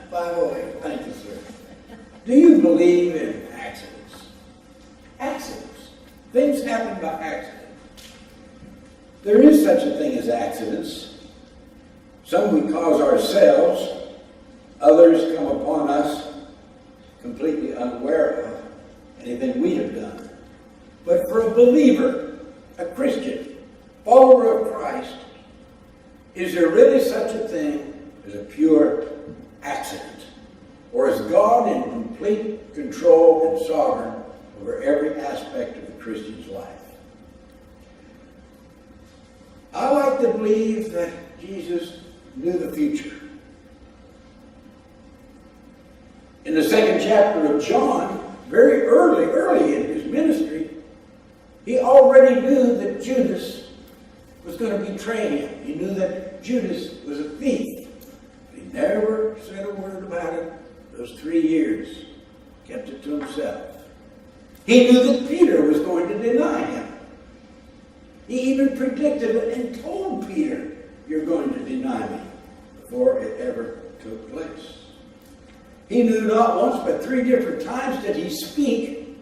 508. Thank you, sir. Do you believe in accidents? Accidents. Things happen by accident. There is such a thing as accidents. Some we cause ourselves. Others come upon us completely unaware of anything we have done. But for a believer, a Christian, follower of Christ, is there really such a thing as a pure accident? Or is God in complete control and sovereign over every aspect of the Christian's life? I like to believe that Jesus knew the future. In the 2nd chapter of John, very early in his ministry, he already knew that Judas was going to betray him. He knew that Judas was a thief. He never said a word about it those 3 years. Kept it to himself. He knew that Peter was going to deny him. He even predicted it and told Peter, "You're going to deny me," before it ever took place. He knew not once but 3 different times did he speak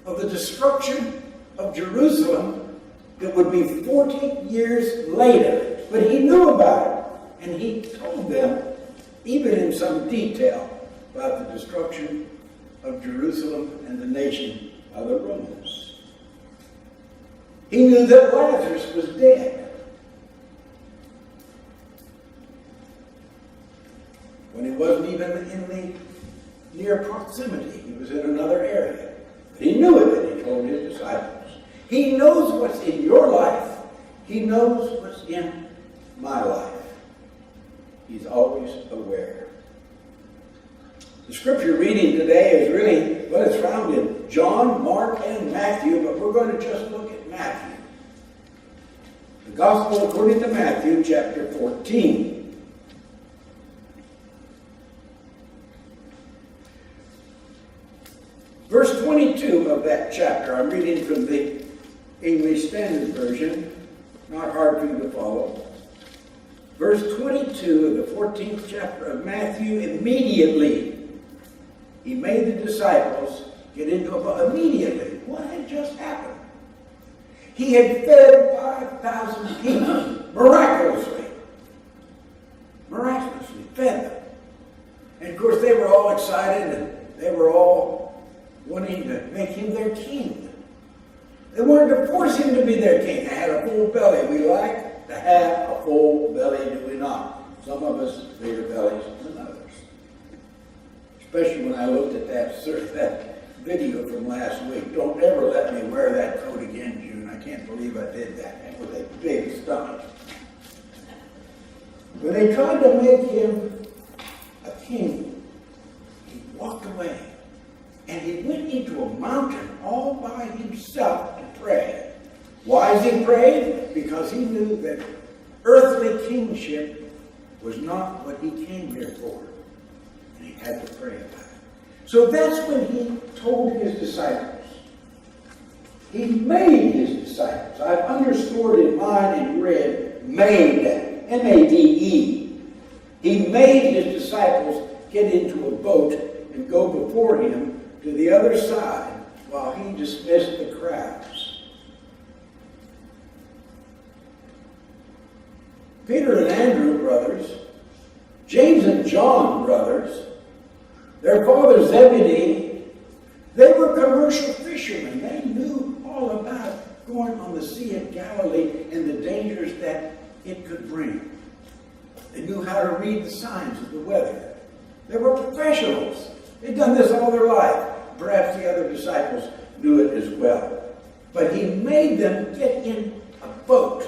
of the destruction of Jerusalem that would be 40 years later. But he knew about it, and he told them, even in some detail, about the destruction of Jerusalem and the nation of the Romans. He knew that Lazarus was dead. When he wasn't even in the near proximity, he was in another area. But he knew it, and he told his disciples. He knows what's in your life. He knows what's in my life. He's always aware. The scripture reading today is really, well, it's found in John, Mark, and Matthew, but we're going to just look at Matthew. The Gospel according to Matthew, chapter 14. Verse 22 of that chapter, I'm reading from the English Standard Version, not hard for you to follow. Verse 22 of the 14th chapter of Matthew, immediately he made the disciples get into a boat. Immediately. What had just happened? He had fed 5,000 people miraculously. Miraculously fed them. And of course they were all excited and they were all wanting to make him their king. They wanted to force him to be their king. They had a full belly. We like to have a full belly, do we not? Some of us bigger bellies than others. Especially when I looked at that video from last week. Don't ever let me wear that coat again, June. I can't believe I did that with a big stomach. When they tried to make him a king, he walked away. And he went into a mountain all by himself to pray. Why is he praying? Because he knew that earthly kingship was not what he came here for. And he had to pray about it. So that's when he told his disciples. He made his disciples. I've underscored in mine in red, made, M-A-D-E. He made his disciples get into a boat and go before him to the other side while he dismissed the crowds. Peter and Andrew, brothers, James and John, brothers, their father Zebedee, they were commercial fishermen. They knew all about going on the Sea of Galilee and the dangers that it could bring. They knew how to read the signs of the weather. They were professionals. They'd done this all their life. Perhaps the other disciples knew it as well. But he made them get in a boat.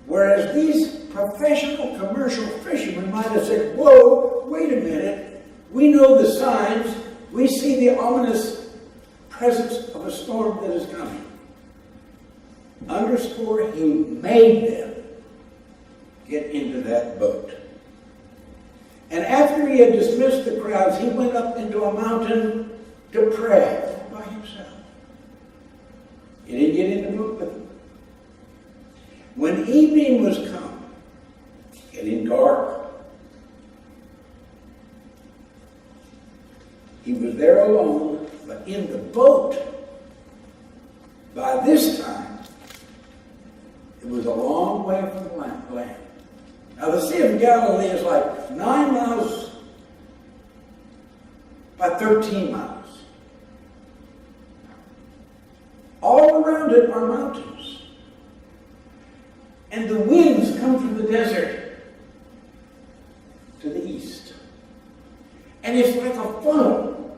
Whereas these professional commercial fishermen might have said, whoa, wait a minute. We know the signs. We see the ominous presence of a storm that is coming. Underscore, he made them get into that boat. And after he had dismissed the crowds, he went up into a mountain to pray by himself. He didn't get in the boat with them. When evening was come, getting dark, boat. By this time, it was a long way from the land. Now, the Sea of Galilee is like 9 miles by 13 miles. All around it are mountains. And the winds come from the desert to the east. And it's like a funnel.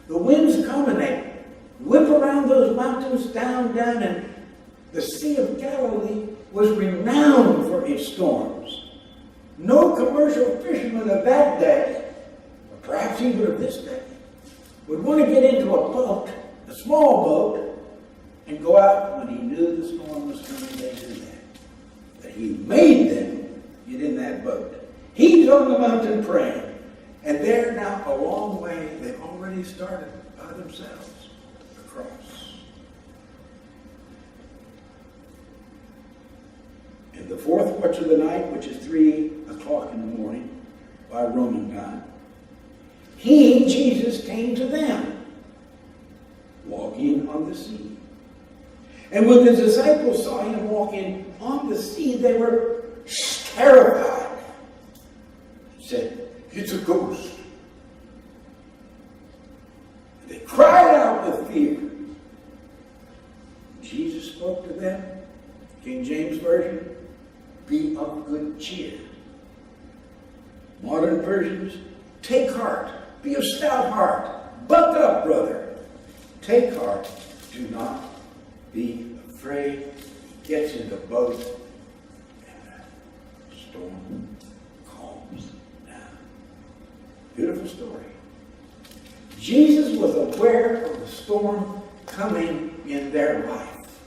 The winds come and they whip around those mountains, down, and the Sea of Galilee was renowned for its storms. No commercial fisherman of that day, or perhaps even of this day, would want to get into a boat, a small boat, and go out when he knew the storm was coming. They do that. But he made them get in that boat. He's on the mountain praying, and they're now a long way. They've already started by themselves across. In the fourth watch of the night, which is 3 o'clock in the morning by Roman time, he, Jesus, came to them, walking on the sea. And when the disciples saw him walking on the sea, they were terrified. Said, "It's a ghost." They cried out with fear. Jesus spoke to them, King James Version, "Be of good cheer." Modern versions, "Take heart, be of stout heart, buck up, brother. Take heart, do not be afraid." He gets in the boat, and the storm calms down. Beautiful story. Jesus was aware of the storm coming in their life,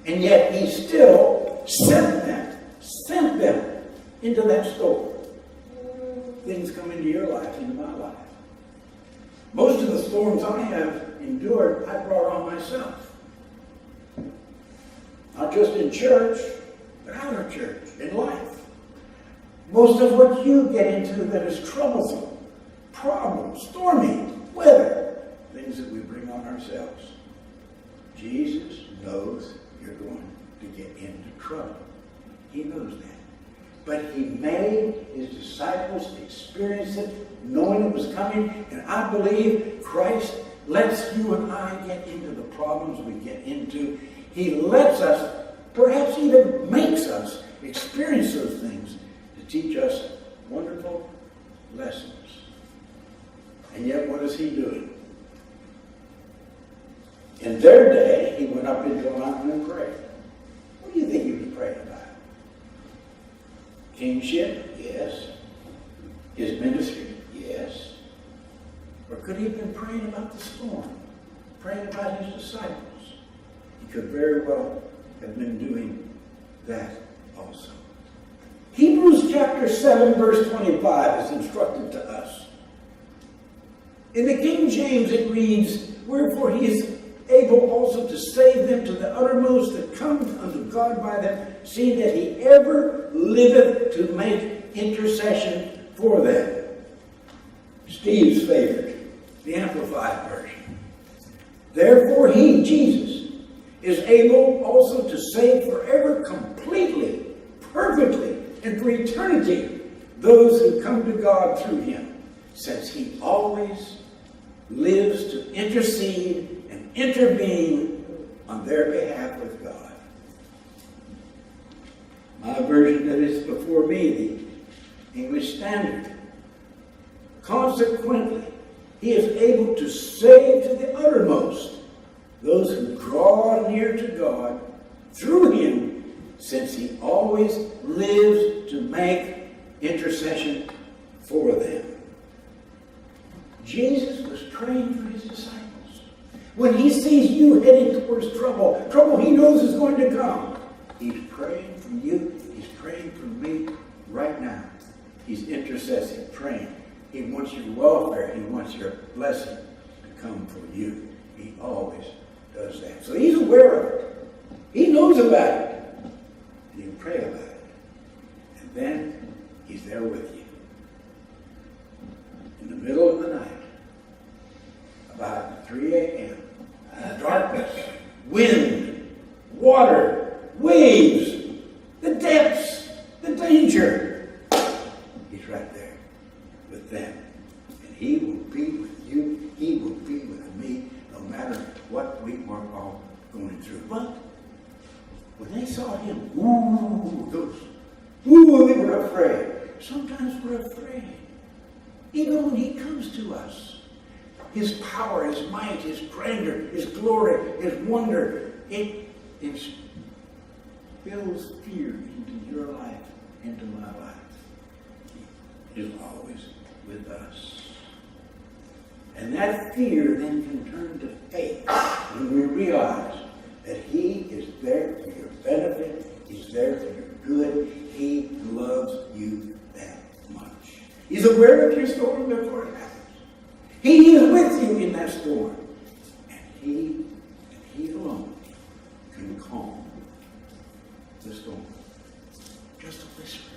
and yet he still sent them into that storm. Things come into your life, into my life. Most of the storms I have endured, I brought on myself. Not just in church, but out of church, in life. Most of what you get into that is troublesome, problems, stormy weather, things that we bring on ourselves. Jesus knows you're going to get into trouble. He knows that. But he made his disciples experience it, knowing it was coming. And I believe Christ lets you and I get into the problems we get into. He lets us, perhaps even makes us, experience those things to teach us wonderful lessons. And yet, what is he doing? In their day, he went up into a mountain and prayed. What do you think he was praying about? Kingship? Yes. His ministry? Yes. Or could he have been praying about the storm? Praying about his disciples? He could very well have been doing that also. Hebrews chapter 7, verse 25 is instructed to us. In the King James it reads, "Wherefore he is able also to save them to the uttermost that come unto God by them, seeing that he ever liveth to make intercession for them." Steve's favorite, the Amplified Version. "Therefore he, Jesus, is able also to save forever completely, perfectly, and for eternity those who come to God through him, since he always lives to intercede and intervene on their behalf with God." My version that is before me, the English Standard. "Consequently, he is able to save to the uttermost those who draw near to God through him, since he always lives to make intercession for them." Jesus was praying for his disciples. When he sees you heading towards trouble he knows is going to come, he's praying for you, he's praying for me right now. He's intercessing, praying. He wants your welfare, he wants your blessing to come for you. He always does that. So he's aware of it. He knows about it. And he'll pray about it. And then he's there with you. In the middle of the night, about 3 a.m., wind, water, waves, the depths, the danger. He's right there with them. And he will be with you. He will be with me, no matter what we are all going through. But when they saw him, they were afraid. Sometimes we're afraid. Even when he comes to us, his power, his might, his grandeur, his glory, his wonder, it builds fear into your life, into my life. He is always with us. And that fear then can turn to faith when we realize that he is there for your benefit, he's there for your good, he loves you that much. He's aware of your storm before it happens. He is with you in that storm. And he alone can calm the storm. Just a whisper.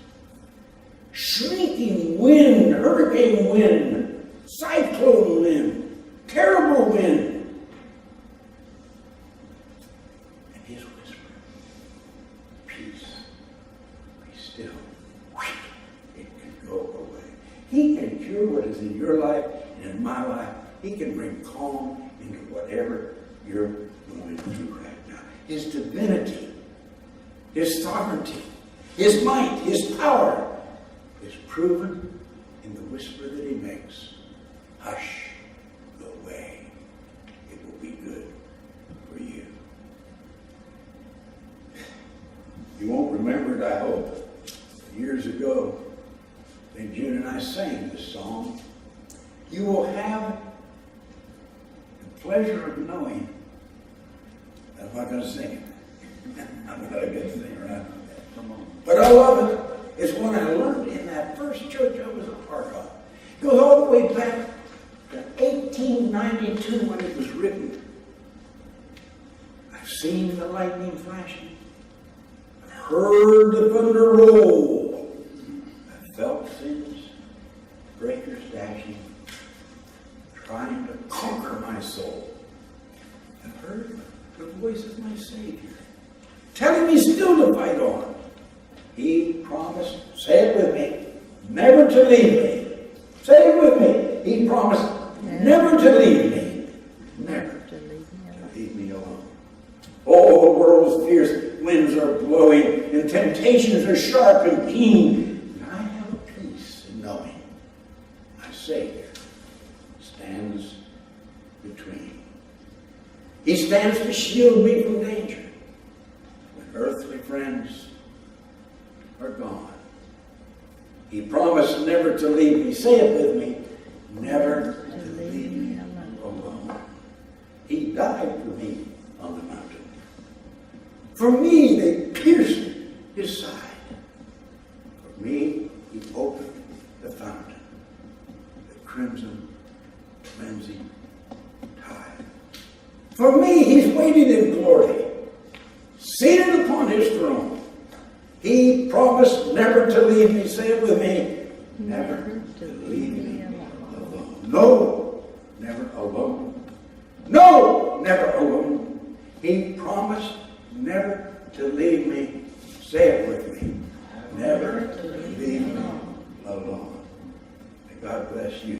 Shrieking wind, hurricane wind, cyclone wind, terrible wind. And his whisper, peace, be still. It can go away. He can cure what is in your life and in my life. He can bring calm into whatever you're going through right now. His divinity, his sovereignty, his might, his power is proven in the whisper that he makes. Hush, go away. It will be good for you. You won't remember it, I hope. Years ago, I think June and I sang this song. You will have the pleasure of knowing. I'm not going to sing it. I'm not a good singer, right? But I love it. It's one I learned in that first church I was a part of. It goes all the way back to 1892 when it was written. I've seen the lightning flashing. I've heard the thunder roll. I've felt sin's breakers dashing, trying to conquer my soul. I've heard the voice of my Savior telling me still to fight on. He promised, say it with me, never to leave me. Say it with me. He promised never to leave me. Never to leave me alone. Oh, the world's fierce winds are blowing, and temptations are sharp and keen. And I have a peace in knowing my Savior stands between. He stands to shield me from danger when earthly friends are gone. He promised never to leave me. Say it with me. Never to leave me alone. He died for me on the mountain. For me, they pierced his side. For me, he opened the fountain, the crimson cleansing tide. For me, he's waiting in glory, seated upon his throne. He promised never to leave me. Say it with me. Never to leave me alone. No, never alone. No, never alone. He promised never to leave me. Say it with me. Never to leave me alone. May God bless you.